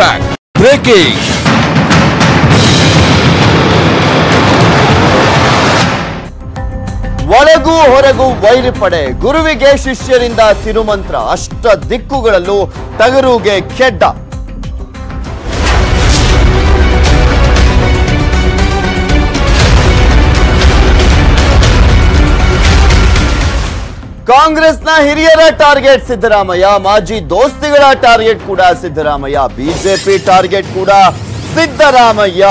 Impact breaking. ಒಳಗೂ ಹೊರಗೂ ವೈರಿ ಪಡೆ, ಗುರುವಿಗೆ ಶಿಷ್ಯರಿಂದ ತಿರುಮಂತ್ರ, ಅಷ್ಟ ದಿಕ್ಕುಗಳಲ್ಲೂ ಟಗರುಗೆ ಖೆಡ್ಡ. ಕಾಂಗ್ರೆಸ್ನ ಹಿರಿಯರ ಟಾರ್ಗೆಟ್ ಸಿದ್ದರಾಮಯ್ಯ, ಮಾಜಿ ದೋಸ್ತಿಗಳ ಟಾರ್ಗೆಟ್ ಕೂಡ ಸಿದ್ದರಾಮಯ್ಯ, ಬಿಜೆಪಿ ಟಾರ್ಗೆಟ್ ಕೂಡ ಸಿದ್ದರಾಮಯ್ಯ.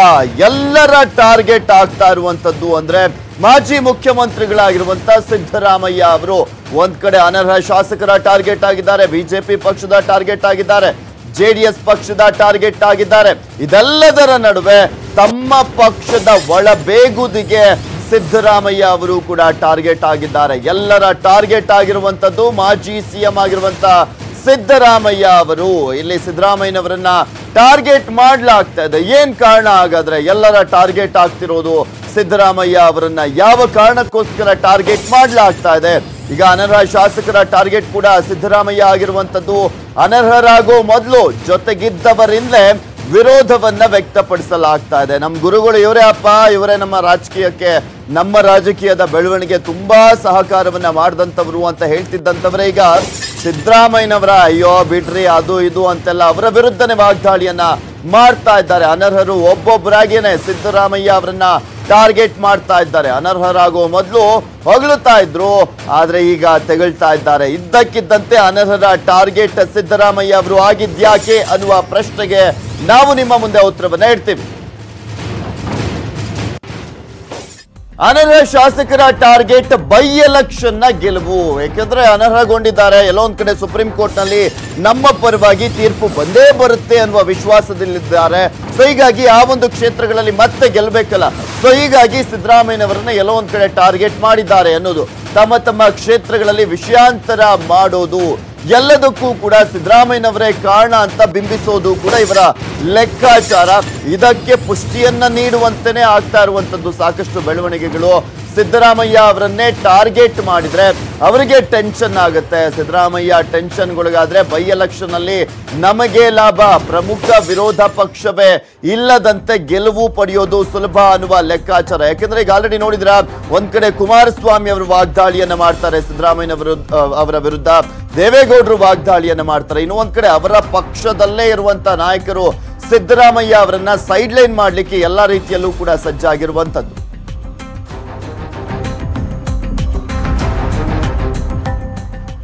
ಎಲ್ಲರ ಟಾರ್ಗೆಟ್ ಆಗ್ತಾ ಇರುವಂತದ್ದು ಅಂದ್ರೆ ಮಾಜಿ ಮುಖ್ಯಮಂತ್ರಿಗಳಾಗಿರುವಂತ ಸಿದ್ದರಾಮಯ್ಯ ಅವರು ಒಂದ್ ಕಡೆ ಅನರ್ಹ ಶಾಸಕರ ಟಾರ್ಗೆಟ್ ಆಗಿದ್ದಾರೆ, ಬಿಜೆಪಿ ಪಕ್ಷದ ಟಾರ್ಗೆಟ್ ಆಗಿದ್ದಾರೆ, ಜೆಡಿಎಸ್ ಪಕ್ಷದ ಟಾರ್ಗೆಟ್ ಆಗಿದ್ದಾರೆ. ಇದೆಲ್ಲದರ ನಡುವೆ ತಮ್ಮ ಪಕ್ಷದ ಒಳಬೇಗುದಿಗೆ ಸಿದ್ದರಾಮಯ್ಯ ಅವರು ಕೂಡ ಟಾರ್ಗೆಟ್ ಆಗಿದ್ದಾರೆ. ಎಲ್ಲರ ಟಾರ್ಗೆಟ್ ಆಗಿರುವಂತದ್ದು ಮಾಜಿ ಸಿಎಂ ಆಗಿರುವಂತ ಸಿದ್ದರಾಮಯ್ಯ ಅವರು. ಇಲ್ಲಿ ಸಿದ್ದರಾಮಯ್ಯನವರನ್ನ ಟಾರ್ಗೆಟ್ ಮಾಡಲಾಗ್ತಾ ಇದೆ. ಏನ್ ಕಾರಣ ಹಾಗಾದ್ರೆ ಎಲ್ಲರ ಟಾರ್ಗೆಟ್ ಆಗ್ತಿರೋದು? ಸಿದ್ದರಾಮಯ್ಯ ಅವರನ್ನ ಯಾವ ಕಾರಣಕ್ಕೋಸ್ಕರ ಟಾರ್ಗೆಟ್ ಮಾಡಲಾಗ್ತಾ ಇದೆ? ಈಗ ಅನರ್ಹ ಶಾಸಕರ ಟಾರ್ಗೆಟ್ ಕೂಡ ಸಿದ್ದರಾಮಯ್ಯ ಆಗಿರುವಂತದ್ದು. ಅನರ್ಹರಾಗೋ ಮೊದಲು ಜೊತೆಗಿದ್ದವರಿಂದಲೇ ವಿರೋಧವನ್ನ ವ್ಯಕ್ತಪಡಿಸಲಾಗ್ತಾ ಇದೆ. ನಮ್ಮ ಗುರುಗಳು ಇವರೇ ಅಪ್ಪ, ಇವರೇ ನಮ್ಮ ರಾಜಕೀಯಕ್ಕೆ, ನಮ್ಮ ರಾಜಕೀಯದ ಬೆಳವಣಿಗೆ ತುಂಬಾ ಸಹಕಾರವನ್ನ ಮಾಡಿದಂಥವ್ರು ಅಂತ ಹೇಳ್ತಿದ್ದಂಥವ್ರೆ ಈಗ ಸಿದ್ದರಾಮಯ್ಯನವರ ಅಯ್ಯೋ ಬಿಡ್ರಿ ಅದು ಇದು ಅಂತೆಲ್ಲ ಅವರ ವಿರುದ್ಧನೇ ವಾಗ್ದಾಳಿಯನ್ನ ಮಾಡ್ತಾ ಇದ್ದಾರೆ. ಅನರ್ಹರು ಒಬ್ಬೊಬ್ಬರಾಗೇನೆ ಸಿದ್ದರಾಮಯ್ಯ ಅವರನ್ನ ಟಾರ್ಗೆಟ್ ಮಾಡ್ತಾ ಇದ್ದಾರೆ. ಅನರ್ಹರಾಗೋ ಮೊದಲು ಹೊಗಳುತ್ತಾ ಇದ್ರು, ಆದ್ರೆ ಈಗ ತೆಗಳ್ತಾ ಇದ್ದಾರೆ. ಇದ್ದಕ್ಕಿದ್ದಂತೆ ಅನರ್ಹರ ಟಾರ್ಗೆಟ್ ಸಿದ್ದರಾಮಯ್ಯ ಅವರು ಆಗಿದ್ಯಾಕೆ ಅನ್ನುವ ಪ್ರಶ್ನೆಗೆ ನಾವು ನಿಮ್ಮ ಮುಂದೆ ಉತ್ತರವನ್ನ ಇಡ್ತೀವಿ. ಅನರ್ಹ ಶಾಸಕರ ಟಾರ್ಗೆಟ್ ಬೈ ಎಲೆಕ್ಷನ್ ನ ಗೆಲುವು. ಯಾಕಂದ್ರೆ ಅನರ್ಹಗೊಂಡಿದ್ದಾರೆ, ಎಲ್ಲೋ ಒಂದ್ ಕಡೆ ಸುಪ್ರೀಂ ಕೋರ್ಟ್ ನಲ್ಲಿ ನಮ್ಮ ಪರವಾಗಿ ತೀರ್ಪು ಬಂದೇ ಬರುತ್ತೆ ಅನ್ನುವ ವಿಶ್ವಾಸದಲ್ಲಿದ್ದಾರೆ. ಸೊ ಹೀಗಾಗಿ ಆ ಒಂದು ಕ್ಷೇತ್ರಗಳಲ್ಲಿ ಮತ್ತೆ ಗೆಲ್ಲಬೇಕಲ್ಲ. ಸೊ ಹೀಗಾಗಿ ಸಿದ್ದರಾಮಯ್ಯನವರನ್ನ ಎಲ್ಲೋ ಒಂದ್ ಕಡೆ ಟಾರ್ಗೆಟ್ ಮಾಡಿದ್ದಾರೆ ಅನ್ನೋದು, ತಮ್ಮ ತಮ್ಮ ಕ್ಷೇತ್ರಗಳಲ್ಲಿ ವಿಷಯಾಂತರ ಮಾಡೋದು, ಎಲ್ಲದಕ್ಕೂ ಕೂಡ ಸಿದ್ದರಾಮಯ್ಯನವರೇ ಕಾರಣ ಅಂತ ಬಿಂಬಿಸೋದು ಕೂಡ ಇವರ ಲೆಕ್ಕಾಚಾರ. ಇದಕ್ಕೆ ಪುಷ್ಟಿಯನ್ನ ನೀಡುವಂತೆಯೇ ಆಗ್ತಾ ಇರುವಂತದ್ದು ಸಾಕಷ್ಟು ಬೆಳವಣಿಗೆಗಳು. ಸಿದ್ದರಾಮಯ್ಯ ಅವರನ್ನೇ ಟಾರ್ಗೆಟ್ ಮಾಡಿದ್ರೆ ಅವರಿಗೆ ಟೆನ್ಷನ್ ಆಗುತ್ತೆ. ಸಿದ್ದರಾಮಯ್ಯ ಟೆನ್ಷನ್ಗೊಳಗಾದ್ರೆ ಬೈ ಎಲೆಕ್ಷನ್ ಅಲ್ಲಿ ನಮಗೆ ಲಾಭ, ಪ್ರಮುಖ ವಿರೋಧ ಪಕ್ಷವೇ ಇಲ್ಲದಂತೆ ಗೆಲುವು ಪಡೆಯೋದು ಸುಲಭ ಅನ್ನುವ ಲೆಕ್ಕಾಚಾರ. ಯಾಕಂದ್ರೆ ಈಗ ಆಲ್ರೆಡಿ ನೋಡಿದ್ರ ಒಂದ್ ಕಡೆ ಕುಮಾರಸ್ವಾಮಿ ಅವರು ವಾಗ್ದಾಳಿಯನ್ನ ಮಾಡ್ತಾರೆ ಸಿದ್ದರಾಮಯ್ಯ ಅವರ ವಿರುದ್ಧ, ದೇವೇಗೌಡರು ವಾಗ್ದಾಳಿಯನ್ನ ಮಾಡ್ತಾರೆ. ಇನ್ನು ಒಂದ್ ಕಡೆ ಅವರ ಪಕ್ಷದಲ್ಲೇ ಇರುವಂತ ನಾಯಕರು ಸಿದ್ದರಾಮಯ್ಯ ಅವರನ್ನ ಸೈಡ್ ಲೈನ್ ಮಾಡ್ಲಿಕ್ಕೆ ಎಲ್ಲಾ ರೀತಿಯಲ್ಲೂ ಕೂಡ ಸಜ್ಜಾಗಿರುವಂತದ್ದು.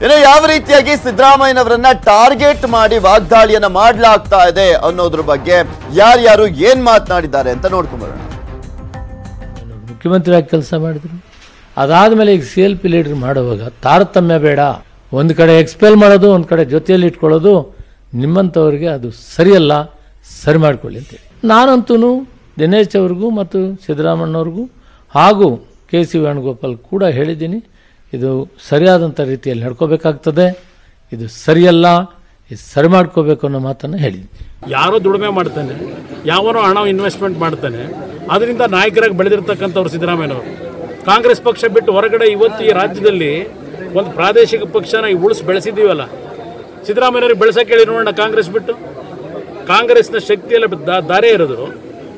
ಇನ್ನು ಯಾವ ರೀತಿಯಾಗಿ ಸಿದ್ದರಾಮಯ್ಯನವರನ್ನ ಟಾರ್ಗೆಟ್ ಮಾಡಿ ವಾಗ್ದಾಳಿಯನ್ನ ಮಾಡಲಾಗ್ತಾ ಇದೆ ಅನ್ನೋದ್ರ ಬಗ್ಗೆ ಯಾರ್ಯಾರು ಏನ್ ಮಾತನಾಡಿದ್ದಾರೆ ಅಂತ ನೋಡ್ಕೊಂಡ್ಬರೋಣ. ಮುಖ್ಯಮಂತ್ರಿಯಾಗಿ ಕೆಲಸ ಮಾಡಿದ್ರು, ಅದಾದ್ಮೇಲೆ ಈಗ CLP ಲೀಡರ್ ಮಾಡುವಾಗ ತಾರತಮ್ಯ ಬೇಡ, ಒಂದು ಕಡೆ ಎಕ್ಸ್ಪೆಲ್ ಮಾಡೋದು, ಒಂದು ಕಡೆ ಜೊತೆಯಲ್ಲಿ ಇಟ್ಕೊಳ್ಳೋದು ನಿಮ್ಮಂಥವ್ರಿಗೆ ಅದು ಸರಿಯಲ್ಲ, ಸರಿ ಮಾಡ್ಕೊಳ್ಳಿ ಅಂತೇಳಿ ನಾನಂತೂ ದಿನೇಶ್ ಅವ್ರಿಗೂ ಮತ್ತು ಸಿದ್ದರಾಮಣ್ಣವ್ರಿಗೂ ಹಾಗೂ KC ವೇಣುಗೋಪಾಲ್ ಕೂಡ ಹೇಳಿದ್ದೀನಿ. ಇದು ಸರಿಯಾದಂಥ ರೀತಿಯಲ್ಲಿ ನಡ್ಕೋಬೇಕಾಗ್ತದೆ, ಇದು ಸರಿಯಲ್ಲ, ಇದು ಸರಿ ಮಾಡ್ಕೋಬೇಕು ಅನ್ನೋ ಮಾತನ್ನು ಹೇಳಿದ್ದೀನಿ. ಯಾರೋ ದುಡಿಮೆ ಮಾಡ್ತಾನೆ, ಯಾವನೋ ಹಣ ಇನ್ವೆಸ್ಟ್ಮೆಂಟ್ ಮಾಡ್ತಾನೆ, ಅದರಿಂದ ನಾಯಕರಾಗಿ ಬೆಳೆದಿರ್ತಕ್ಕಂಥವ್ರು ಸಿದ್ದರಾಮಯ್ಯನವರು. ಕಾಂಗ್ರೆಸ್ ಪಕ್ಷ ಬಿಟ್ಟು ಹೊರಗಡೆ ಇವತ್ತು ಈ ರಾಜ್ಯದಲ್ಲಿ ಒಂದು ಪ್ರಾದೇಶಿಕ ಪಕ್ಷನ ಬೆಳೆಸಿದ್ದೀವಲ್ಲ, ಸಿದ್ದರಾಮಯ್ಯವ್ರಿಗೆ ಬೆಳೆಸಕ್ಕೆ ಹೇಳಿ ನೋಡೋಣ. ಕಾಂಗ್ರೆಸ್ ಬಿಟ್ಟು ಕಾಂಗ್ರೆಸ್ನ ಶಕ್ತಿಯೆಲ್ಲ ದಾರೆ ಇರೋದು,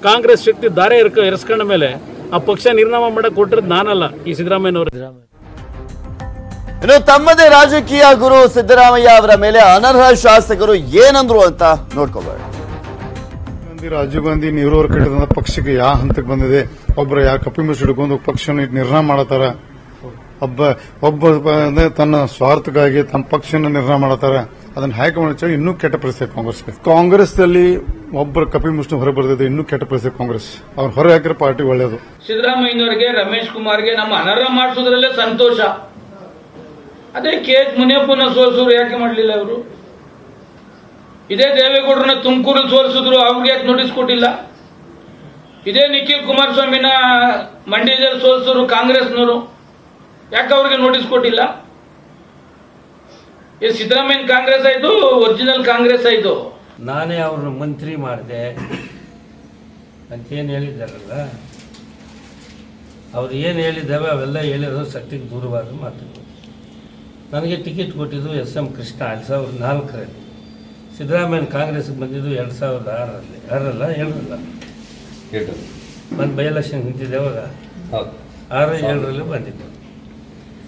ಕಾಂಗ್ರೆಸ್ ಶಕ್ತಿ ದಾರೆ ಎರಸ್ಕೊಂಡ ಮೇಲೆ ಆ ಪಕ್ಷ ನಿರ್ನಾಮ ಮಾಡಕ್ಕೆ ಕೊಟ್ಟಿರೋದು ನಾನಲ್ಲ, ಈ ಸಿದ್ದರಾಮಯ್ಯನವರು. ಇನ್ನು ತಮ್ಮದೇ ರಾಜಕೀಯ ಗುರು ಸಿದ್ದರಾಮಯ್ಯ ಅವರ ಮೇಲೆ ಅನರ್ಹ ಶಾಸಕರು ಏನಂದ್ರು ಅಂತ ನೋಡ್ಕೋಬೇಡ. ರಾಜೀವ್ ಗಾಂಧಿ ನೆಹರು ಕಟ್ಟಿದ ಪಕ್ಷಕ್ಕೆ ಯಾವ ಹಂತಕ್ಕೆ ಬಂದಿದೆ, ಒಬ್ಬರು ಯಾವ ಕಪ್ಪಿ ಮುಚ್ಚಿ ಹಿಡ್ಕೊಂಡು ಪಕ್ಷವನ್ನು ನಿರ್ಣಯ ಮಾಡತಾರ, ಒಬ್ಬ ತನ್ನ ಸ್ವಾರ್ಥಕ್ಕಾಗಿ ತಮ್ಮ ಪಕ್ಷವನ್ನು ನಿರ್ಣಯ ಮಾಡತಾರ. ಅದನ್ನ ಹೈಕಮಾಂಡ್ ಇನ್ನೂ ಕೆಟ್ಟ ಪರಿಸ್ಥಿತಿ ಕಾಂಗ್ರೆಸ್ನಲ್ಲಿ ಒಬ್ಬರು ಕಪಿ ಮುಷ್ಟಿ ಹೊರ ಬರ್ತಿದೆ, ಇನ್ನೂ ಕೆಟ್ಟ ಪರಿಸ್ಥಿತಿ ಕಾಂಗ್ರೆಸ್. ಅವ್ರು ಹೊರ ಹಾಕಿರೋ ಪಾರ್ಟಿ ಒಳ್ಳೇದು. ಸಿದ್ದರಾಮಯ್ಯನವರಿಗೆ, ರಮೇಶ್ ಕುಮಾರ್ಗೆ ನಮ್ಮ ಅನರ್ಹ ಮಾಡಿಸೋದ್ರಲ್ಲೇ ಸಂತೋಷ. ಅದೇ KH ಮುನಿಯಪ್ಪನ ಸೋಲಿಸಿದ್ರು, ಯಾಕೆ ಮಾಡಲಿಲ್ಲ ಅವರು? ಇದೇ ದೇವೇಗೌಡರನ್ನ ತುಮಕೂರಲ್ಲಿ ಸೋಲಿಸಿದ್ರು, ಅವ್ರಿಗೆ ಯಾಕೆ ನೋಟಿಸ್ ಕೊಟ್ಟಿಲ್ಲ? ಇದೇ ನಿಖಿಲ್ ಕುಮಾರಸ್ವಾಮಿನ ಮಂಡ್ಯದಲ್ಲಿ ಸೋಲಿಸಿದ್ರು ಕಾಂಗ್ರೆಸ್ನವರು, ಯಾಕೆ ಅವ್ರಿಗೆ ನೋಟಿಸ್ ಕೊಟ್ಟಿಲ್ಲ? ಇದು ಸಿದ್ದರಾಮಯ್ಯ ಕಾಂಗ್ರೆಸ್ ಆಯ್ತು, ಒರಿಜಿನಲ್ ಕಾಂಗ್ರೆಸ್ ಆಯ್ತು. ನಾನೇ ಅವ್ರನ್ನ ಮಂತ್ರಿ ಮಾಡಿದೆ ಅಂತೇನು ಹೇಳಿದ್ದಾರಲ್ಲ, ಅವ್ರು ಏನು ಹೇಳಿದ್ದಾವೆ ಅವೆಲ್ಲ ಹೇಳಿರೋ ಸತ್ಯಕ್ಕೆ ದೂರವಾದ ಮಾತುಗಳು. ನನಗೆ ಟಿಕೆಟ್ ಕೊಟ್ಟಿದ್ದು SM ಕೃಷ್ಣ 2004ರಲ್ಲಿ. ಸಿದ್ದರಾಮಯ್ಯ ಕಾಂಗ್ರೆಸ್ಗೆ ಬಂದಿದ್ದು 2006ರಲ್ಲಿ 7ರಲ್ಲ ಒಂದು ಬೈ ಎಲೆಕ್ಷನ್ ನಿಂತಿದ್ದೆ ಅವಾಗ 6, 7ರಲ್ಲಿ ಬಂದಿದ್ದು.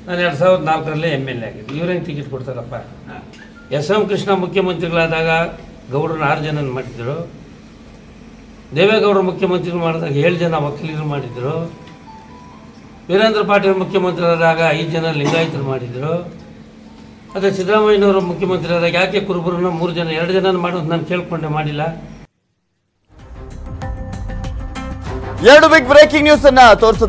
ನಾನು 2004ರಲ್ಲಿ MLA ಆಗಿದ್ದು. ಇವ್ರೇನು ಟಿಕೆಟ್ ಕೊಡ್ತಾರಪ್ಪ? SM ಕೃಷ್ಣ ಮುಖ್ಯಮಂತ್ರಿಗಳಾದಾಗ ಗೌಡ್ರನ್ನ 6 ಜನ ಮಾಡಿದ್ರು. ದೇವೇಗೌಡರು ಮುಖ್ಯಮಂತ್ರಿಗಳು ಮಾಡಿದಾಗ 7 ಜನ ವಕೀಲರು ಮಾಡಿದ್ರು. ವೀರೇಂದ್ರ ಪಾಟೀಲ್ ಮುಖ್ಯಮಂತ್ರಿ ಆದಾಗ 5 ಜನ ಲಿಂಗಾಯತರು ಮಾಡಿದ್ರು. ಅದೇ ಸಿದ್ದರಾಮಯ್ಯನವರು ಮುಖ್ಯಮಂತ್ರಿ ಆದಾಗ ಯಾಕೆ ಕುರುಬರನ್ನ 3 ಜನ 2 ಜನ ಮಾಡೋದು ನಾನು ಕೇಳ್ಕೊಂಡೆ, ಮಾಡಿಲ್ಲ. 2 ಬಿಗ್ ಬ್ರೇಕಿಂಗ್ ನ್ಯೂಸ್ ಅನ್ನ ತೋರಿಸಿದ